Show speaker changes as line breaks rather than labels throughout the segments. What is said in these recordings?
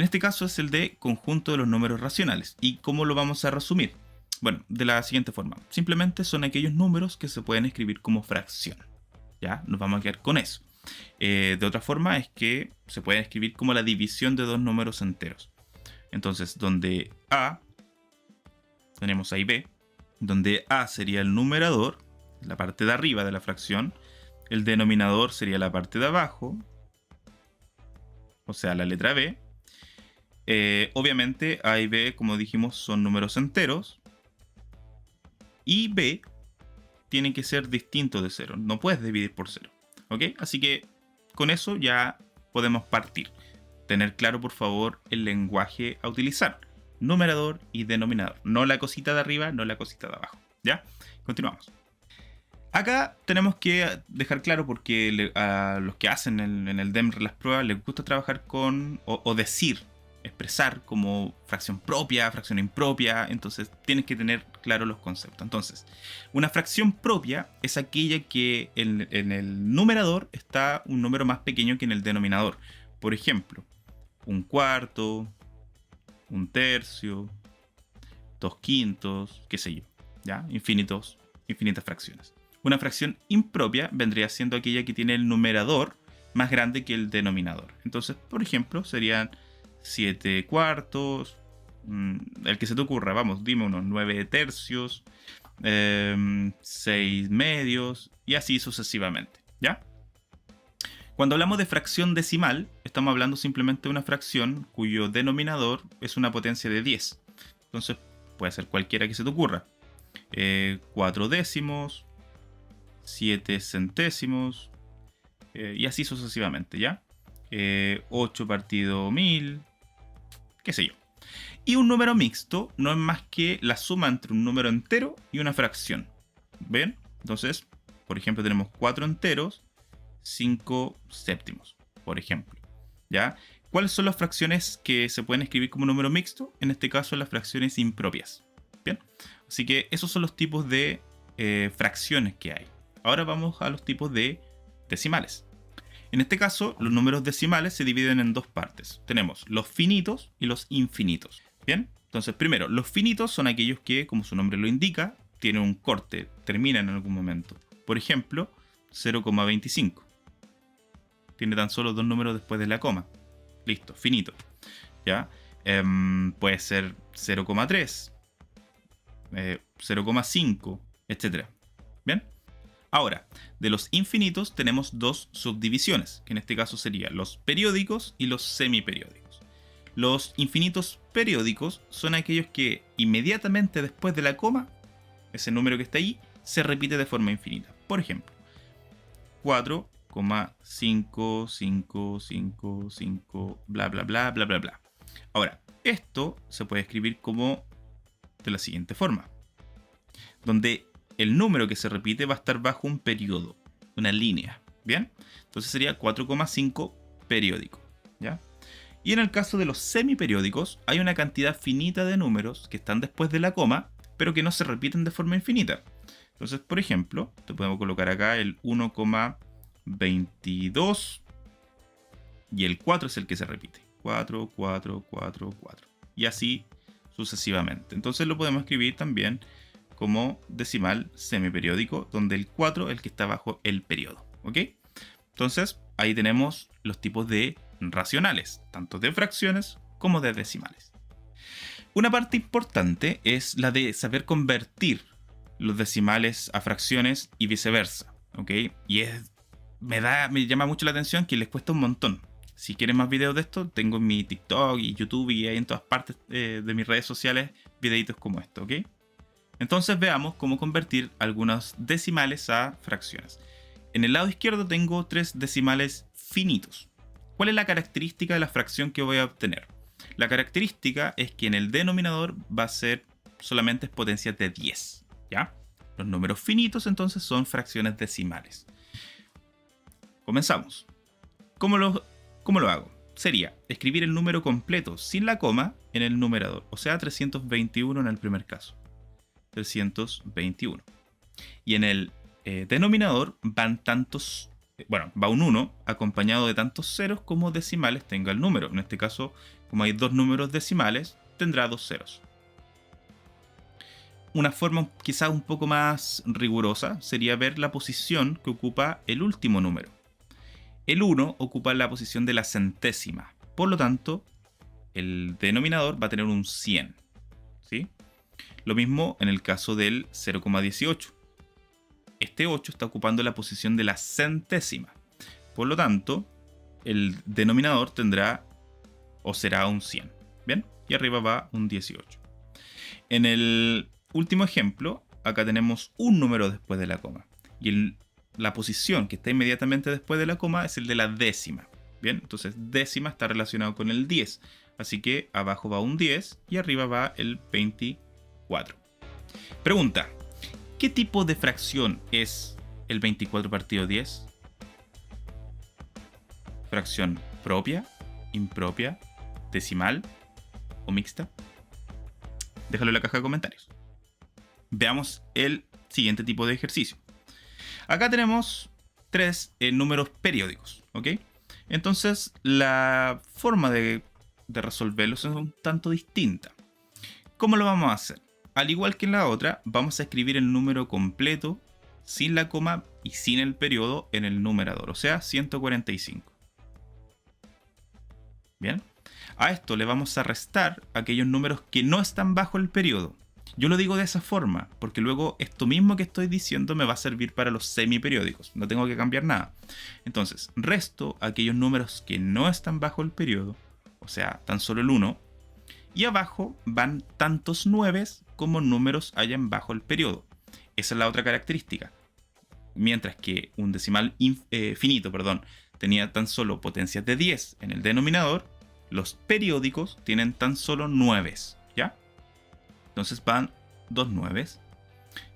En este caso es el de conjunto de los números racionales. ¿Y cómo lo vamos a resumir? Bueno, de la siguiente forma. Simplemente son aquellos números que se pueden escribir como fracción. Ya, nos vamos a quedar con eso. De otra forma es que se pueden escribir como la división de dos números enteros. Entonces, donde A, tenemos A y B, donde A sería el numerador, la parte de arriba de la fracción, el denominador sería la parte de abajo, o sea, la letra B. Obviamente A y B, como dijimos, son números enteros, y B tiene que ser distinto de 0, no puedes dividir por 0, ¿ok? Así que con eso ya podemos partir. Tener claro, por favor, el lenguaje a utilizar. Numerador y denominador. No la cosita de arriba, no la cosita de abajo. ¿Ya? Continuamos. Acá tenemos que dejar claro porque a los que hacen en el DEMR las pruebas les gusta trabajar con o decir, expresar como fracción propia, fracción impropia. Entonces tienes que tener claro los conceptos. Entonces, una fracción propia es aquella que en el numerador está un número más pequeño que en el denominador. Por ejemplo, un cuarto, un tercio, 2/5, qué sé yo, ¿ya? Infinitas fracciones. Una fracción impropia vendría siendo aquella que tiene el numerador más grande que el denominador. Entonces, por ejemplo, serían 7/4, el que se te ocurra, vamos, dime unos 9/3, 6/2 y así sucesivamente, ¿ya? Cuando hablamos de fracción decimal, estamos hablando simplemente de una fracción cuyo denominador es una potencia de 10. Entonces puede ser cualquiera que se te ocurra. 4 décimos, 7 centésimos, y así sucesivamente, ¿ya? 8 partido 1000, qué sé yo. Y un número mixto no es más que la suma entre un número entero y una fracción. ¿Ven? Entonces, por ejemplo, tenemos 4 enteros, 5 séptimos, por ejemplo, ¿ya? ¿Cuáles son las fracciones que se pueden escribir como número mixto? En este caso, las fracciones impropias. Bien, así que esos son los tipos de fracciones que hay. Ahora vamos a los tipos de decimales. En este caso, los números decimales se dividen en dos partes. Tenemos los finitos y los infinitos. Bien, entonces primero, los finitos son aquellos que, como su nombre lo indica, tienen un corte, terminan en algún momento. Por ejemplo, 0,25. Tiene tan solo dos números después de la coma. Listo, finito. ¿Ya? Puede ser 0,3, 0,5, etc. ¿Bien? Ahora, de los infinitos tenemos dos subdivisiones, que en este caso serían los periódicos y los semiperiódicos. Los infinitos periódicos son aquellos que inmediatamente después de la coma, ese número que está ahí, se repite de forma infinita. Por ejemplo, 4,555, bla bla bla bla bla bla. Ahora, esto se puede escribir como de la siguiente forma, donde el número que se repite va a estar bajo un periodo, una línea, ¿bien? Entonces sería 4,5 periódico, ¿ya? Y en el caso de los semiperiódicos, hay una cantidad finita de números que están después de la coma, pero que no se repiten de forma infinita. Entonces, por ejemplo, te podemos colocar acá el 1,22 y el 4 es el que se repite. 4, 4, 4, 4. Y así sucesivamente. Entonces lo podemos escribir también como decimal semiperiódico, donde el 4 es el que está bajo el periodo. ¿Ok? Entonces, ahí tenemos los tipos de racionales, tanto de fracciones como de decimales. Una parte importante es la de saber convertir los decimales a fracciones y viceversa, ¿ok? Y me llama mucho la atención que les cuesta un montón. Si quieren más videos de esto, tengo en mi TikTok y YouTube y ahí en todas partes de mis redes sociales videitos como esto, ¿ok? Entonces veamos cómo convertir algunos decimales a fracciones. En el lado izquierdo tengo 3 decimales finitos. ¿Cuál es la característica de la fracción que voy a obtener? La característica es que en el denominador va a ser solamente potencias de 10. ¿Ya? Los números finitos entonces son fracciones decimales. Comenzamos. ¿Cómo lo hago? Sería escribir el número completo sin la coma en el numerador, o sea 321 en el primer caso. 321. Y en el denominador van tantos, va un 1 acompañado de tantos ceros como decimales tenga el número. En este caso como hay dos números decimales, tendrá dos ceros. Una forma quizás un poco más rigurosa sería ver la posición que ocupa el último número. El 1 ocupa la posición de la centésima, por lo tanto, el denominador va a tener un 100. ¿Sí? Lo mismo en el caso del 0,18. Este 8 está ocupando la posición de la centésima, por lo tanto, el denominador tendrá o será un 100. ¿Bien? Y arriba va un 18. En el último ejemplo, acá tenemos un número después de la coma. Y la posición que está inmediatamente después de la coma es el de la décima. Bien, entonces décima está relacionado con el 10. Así que abajo va un 10 y arriba va el 24. Pregunta: ¿qué tipo de fracción es el 24 partido 10? ¿Fracción propia, impropia, decimal o mixta? Déjalo en la caja de comentarios. Veamos el siguiente tipo de ejercicio. Acá tenemos tres números periódicos, ¿ok? Entonces la forma de resolverlos es un tanto distinta. ¿Cómo lo vamos a hacer? Al igual que en la otra, vamos a escribir el número completo, sin la coma y sin el periodo en el numerador, o sea, 145. Bien. A esto le vamos a restar aquellos números que no están bajo el periodo. Yo lo digo de esa forma, porque luego esto mismo que estoy diciendo me va a servir para los semiperiódicos. No tengo que cambiar nada. Entonces, resto aquellos números que no están bajo el periodo, o sea, tan solo el 1. Y abajo van tantos 9 como números hayan bajo el periodo. Esa es la otra característica. Mientras que un decimal finito, tenía tan solo potencias de 10 en el denominador, los periódicos tienen tan solo 9, ¿ya? Entonces van 2 9.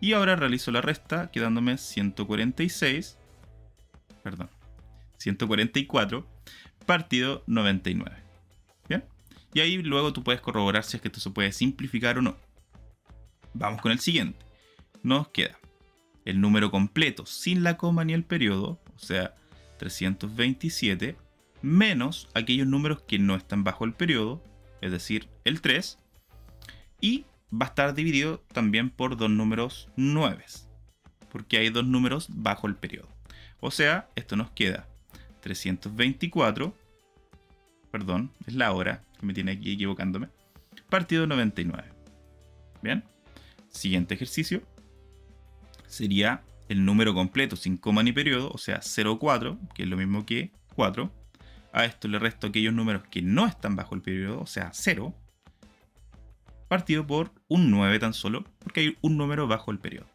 Y ahora realizo la resta quedándome 144 partido 99. ¿Bien? Y ahí luego tú puedes corroborar si es que esto se puede simplificar o no. Vamos con el siguiente. Nos queda el número completo sin la coma ni el periodo, o sea, 327, menos aquellos números que no están bajo el periodo, es decir, el 3, y va a estar dividido también por dos números 9, porque hay dos números bajo el periodo. O sea, esto nos queda 324, es la hora que me tiene aquí equivocándome, partido 99. Bien, siguiente ejercicio sería el número completo sin coma ni periodo, o sea, 0,4, que es lo mismo que 4. A esto le resto aquellos números que no están bajo el periodo, o sea, 0, partido por un 9 tan solo, porque hay un número bajo el periodo.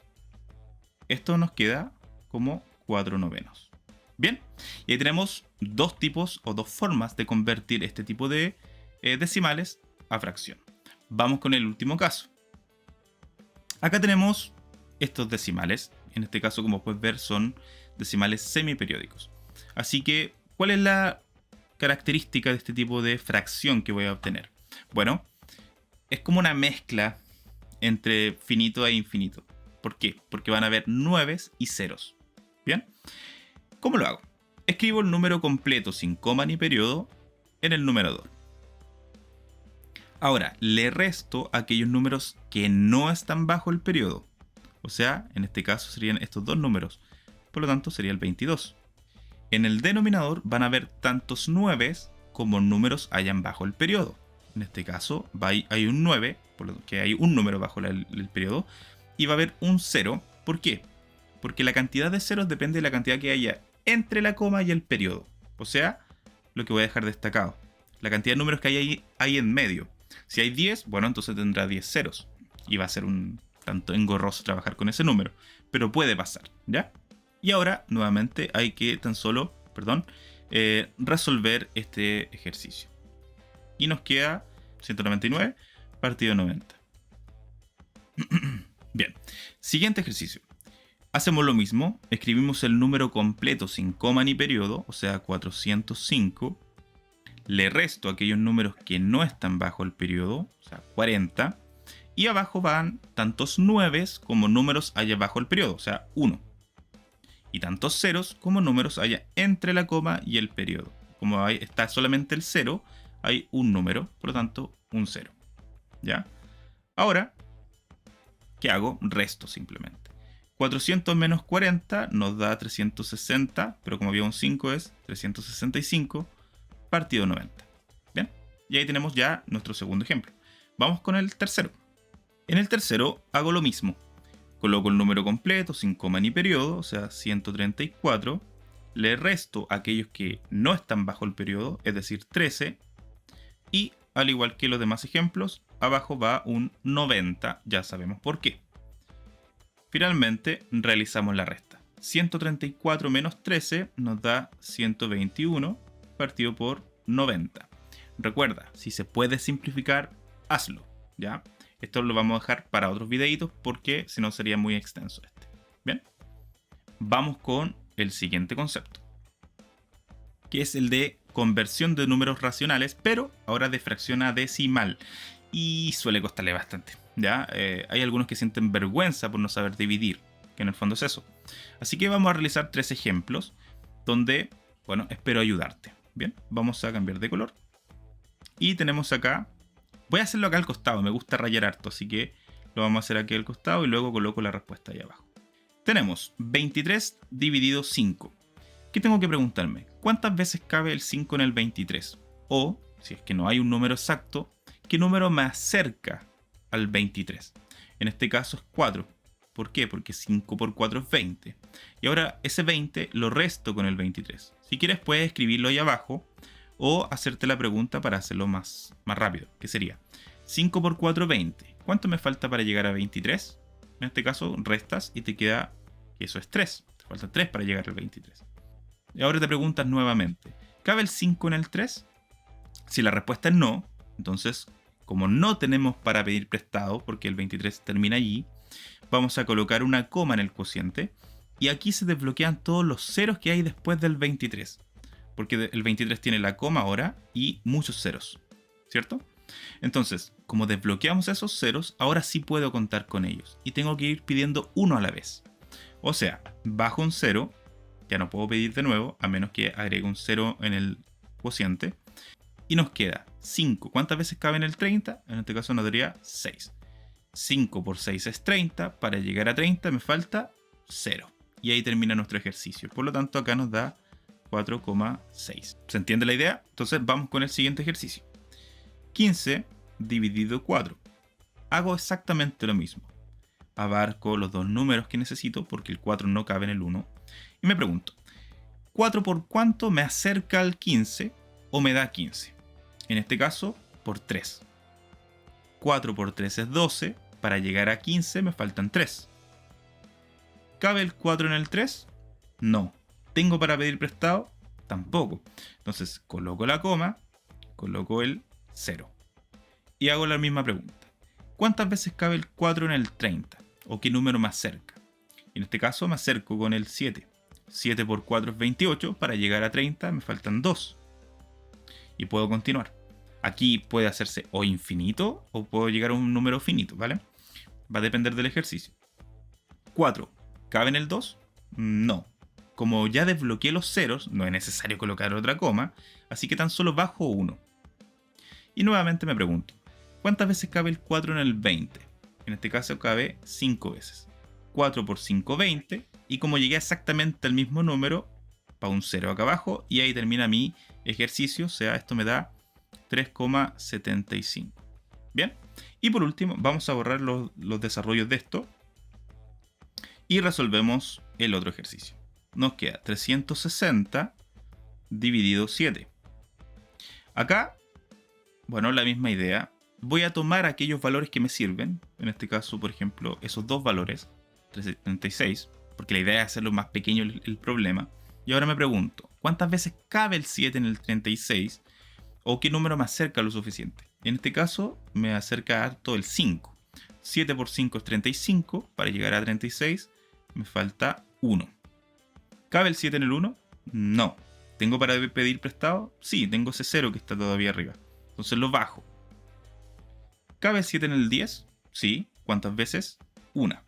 Esto nos queda como 4 novenos. Bien, y ahí tenemos dos tipos o dos formas de convertir este tipo de decimales a fracción. Vamos con el último caso. Acá tenemos estos decimales. En este caso, como puedes ver, son decimales semiperiódicos. Así que, ¿cuál es la característica de este tipo de fracción que voy a obtener? Bueno, es como una mezcla entre finito e infinito. ¿Por qué? Porque van a haber 9 y ceros. ¿Bien? ¿Cómo lo hago? Escribo el número completo sin coma ni periodo en el numerador. Ahora, le resto aquellos números que no están bajo el periodo. O sea, en este caso serían estos dos números. Por lo tanto, sería el 22. En el denominador van a haber tantos 9 como números hayan bajo el periodo. En este caso hay un 9, por lo que hay un número bajo el periodo. Y va a haber un 0. ¿Por qué? Porque la cantidad de ceros depende de la cantidad que haya entre la coma y el periodo. O sea, lo que voy a dejar destacado. La cantidad de números que hay ahí en medio. Si hay 10, bueno, entonces tendrá 10 ceros. Y va a ser un tanto engorroso trabajar con ese número. Pero puede pasar, ¿ya? Y ahora, nuevamente, hay que tan solo, resolver este ejercicio. Y nos queda 199 partido 90. Bien, siguiente ejercicio. Hacemos lo mismo, escribimos el número completo sin coma ni periodo, o sea, 405. Le resto aquellos números que no están bajo el periodo, o sea, 40. Y abajo van tantos 9 como números haya bajo el periodo, o sea, 1. Y tantos ceros como números haya entre la coma y el periodo. Como está solamente el 0, hay un número, por lo tanto, un 0. ¿Ya? Ahora, ¿qué hago? Resto simplemente. 400 menos 40 nos da 360, pero como había un 5 es 365 partido 90. ¿Bien? Y ahí tenemos ya nuestro segundo ejemplo. Vamos con el tercero. En el tercero hago lo mismo. Coloco el número completo, sin coma ni periodo, o sea, 134. Le resto a aquellos que no están bajo el periodo, es decir, 13. Y, al igual que los demás ejemplos, abajo va un 90, ya sabemos por qué. Finalmente, realizamos la resta. 134 menos 13 nos da 121 partido por 90. Recuerda, si se puede simplificar, hazlo, ¿ya? Esto lo vamos a dejar para otros videitos porque si no sería muy extenso este. Bien, vamos con el siguiente concepto, que es el de conversión de números racionales, pero ahora de fracción a decimal. Y suele costarle bastante, ¿ya? Hay algunos que sienten vergüenza por no saber dividir, que en el fondo es eso. Así que vamos a realizar 3 ejemplos donde, bueno, espero ayudarte. Bien, vamos a cambiar de color. Y tenemos acá, voy a hacerlo acá al costado, me gusta rayar harto, así que lo vamos a hacer aquí al costado y luego coloco la respuesta ahí abajo. Tenemos 23 dividido 5. ¿Qué tengo que preguntarme? ¿Cuántas veces cabe el 5 en el 23? O, si es que no hay un número exacto, ¿qué número me acerca al 23? En este caso es 4. ¿Por qué? Porque 5 por 4 es 20. Y ahora ese 20 lo resto con el 23. Si quieres puedes escribirlo ahí abajo o hacerte la pregunta para hacerlo más rápido, que sería 5 por 4, 20. ¿Cuánto me falta para llegar a 23? En este caso restas y te queda que eso es 3. Te falta 3 para llegar al 23. Y ahora te preguntas nuevamente, ¿cabe el 5 en el 3? Si la respuesta es no, entonces, como no tenemos para pedir prestado, porque el 23 termina allí, vamos a colocar una coma en el cociente, y aquí se desbloquean todos los ceros que hay después del 23, porque el 23 tiene la coma ahora y muchos ceros, ¿cierto? Entonces, como desbloqueamos esos ceros, ahora sí puedo contar con ellos, y tengo que ir pidiendo uno a la vez. O sea, bajo un 0, ya no puedo pedir de nuevo, a menos que agregue un 0 en el cociente. Y nos queda 5. ¿Cuántas veces cabe en el 30? En este caso nos daría 6. 5 por 6 es 30. Para llegar a 30 me falta 0. Y ahí termina nuestro ejercicio. Por lo tanto, acá nos da 4,6. ¿Se entiende la idea? Entonces vamos con el siguiente ejercicio. 15 dividido 4. Hago exactamente lo mismo. Abarco los dos números que necesito porque el 4 no cabe en el 1. Y me pregunto, ¿4 por cuánto me acerca al 15 o me da 15? En este caso, por 3. 4 por 3 es 12. Para llegar a 15 me faltan 3. ¿Cabe el 4 en el 3? No. ¿Tengo para pedir prestado? Tampoco. Entonces coloco la coma, coloco el 0. Y hago la misma pregunta. ¿Cuántas veces cabe el 4 en el 30? ¿O qué número me acerca? En este caso me acerco con el 7. 7 por 4 es 28. Para llegar a 30 me faltan 2. Y puedo continuar. Aquí puede hacerse o infinito o puedo llegar a un número finito, ¿vale? Va a depender del ejercicio. 4. ¿Cabe en el 2? No. Como ya desbloqueé los ceros, no es necesario colocar otra coma, así que tan solo bajo 1. Y nuevamente me pregunto, ¿cuántas veces cabe el 4 en el 20? En este caso cabe 5 veces. 4 por 5, 20. Y como llegué exactamente al mismo número, va un 0 acá abajo y ahí termina mi ejercicio, o sea, esto me da 3,75. Bien, y por último vamos a borrar los desarrollos de esto y resolvemos el otro ejercicio. Nos queda 360 dividido 7. Acá, bueno, la misma idea. Voy a tomar aquellos valores que me sirven, en este caso, por ejemplo, esos dos valores, 376, porque la idea es hacerlo más pequeño el problema. Y ahora me pregunto, ¿cuántas veces cabe el 7 en el 36? ¿O qué número me acerca lo suficiente? En este caso, me acerca harto el 5. 7 por 5 es 35. Para llegar a 36, me falta 1. ¿Cabe el 7 en el 1? No. ¿Tengo para pedir prestado? Sí, tengo ese 0 que está todavía arriba. Entonces lo bajo. ¿Cabe el 7 en el 10? Sí. ¿Cuántas veces? 1.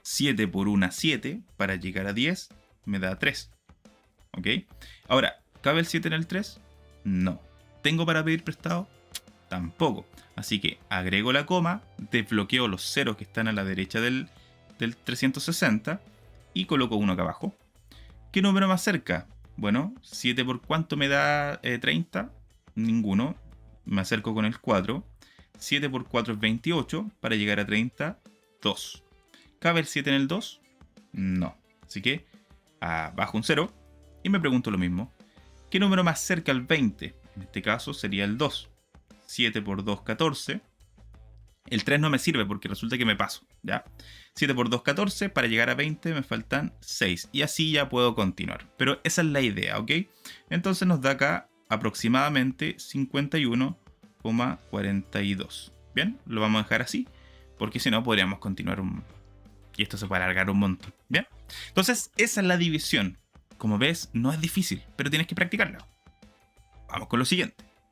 7 por 1, 7. Para llegar a 10, me da 3. ¿Ok? Ahora, ¿cabe el 7 en el 3? No. tengo para pedir prestado? Tampoco. Así que agrego la coma, desbloqueo los ceros que están a la derecha del 360 y coloco uno acá abajo. ¿Qué número más cerca? Bueno, 7 por cuánto me da 30? Ninguno. Me acerco con el 4. 7 por 4 es 28. Para llegar a 30, 2. ¿Cabe el 7 en el 2? No. Así que bajo un 0 y me pregunto lo mismo. ¿Qué número más cerca al 20? En este caso sería el 2. 7 por 2, 14. El 3 no me sirve porque resulta que me paso, ¿ya? 7 por 2, 14. Para llegar a 20 me faltan 6. Y así ya puedo continuar. Pero esa es la idea, ¿ok? Entonces nos da acá aproximadamente 51,42. Bien, lo vamos a dejar así. Porque si no podríamos continuar y esto se puede alargar un montón. Bien, entonces esa es la división. Como ves, no es difícil, pero tienes que practicarla. Vamos con lo siguiente.